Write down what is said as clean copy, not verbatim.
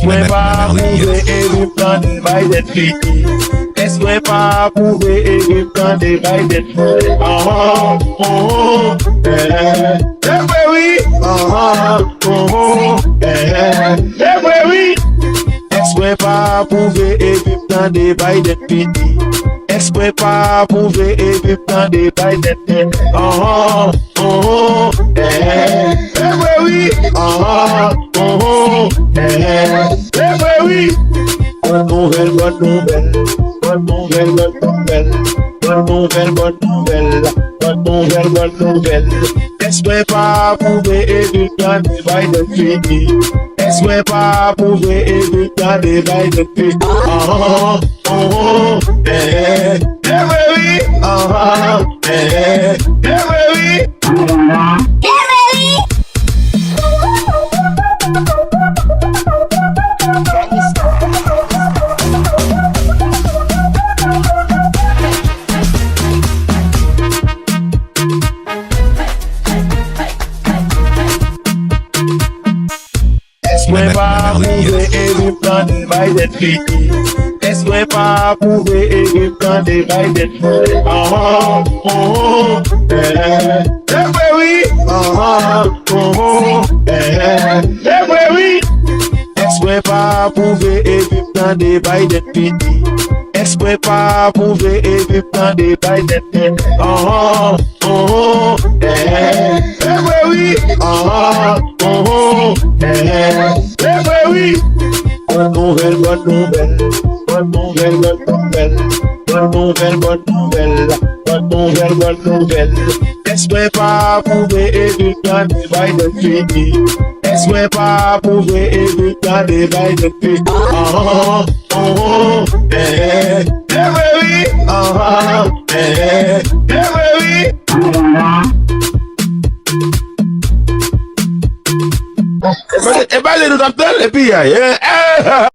Mwen pa pouve e vip nan de bay det fiti. Mwen pa pouve e vip nan de bay det fiti. Oui. Oui. Mwen pa pouve e vip nan de bay det fiti. Mwen pa pouve e vip nan de bay det fiti. Oui. Oui. Bonne nouvelle, bonne nouvelle. Bonne nouvelle, bonne nouvelle. Bonne nouvelle, bonne nouvelle. Bonne nouvelle, bonne nouvelle. Mwen pa pouve e vip nan de bay det fiti. Mwen pa pouve e vip nan de bay det fiti. Mwen pa pouve e vip nan de bay det fiti. Mwen pa pouve e vip nan de bay det fiti. Oui. Oui. Mwen pa pouve e vip nan de bay det fiti. Mwen pa pouve e vip nan de bay det fiti. Oui. Oui. Bonne nouvelle, bonne nouvelle. Bonne nouvelle, bonne nouvelle. Bonne nouvelle, bonne nouvelle. Bonne nouvelle, bonne nouvelle. Mwen pa pouve e vip nan de bay det fiti. Mwen pa pouve e vip nan de bay det fiti. Oui. E ba le nou tap tel, e pi ya,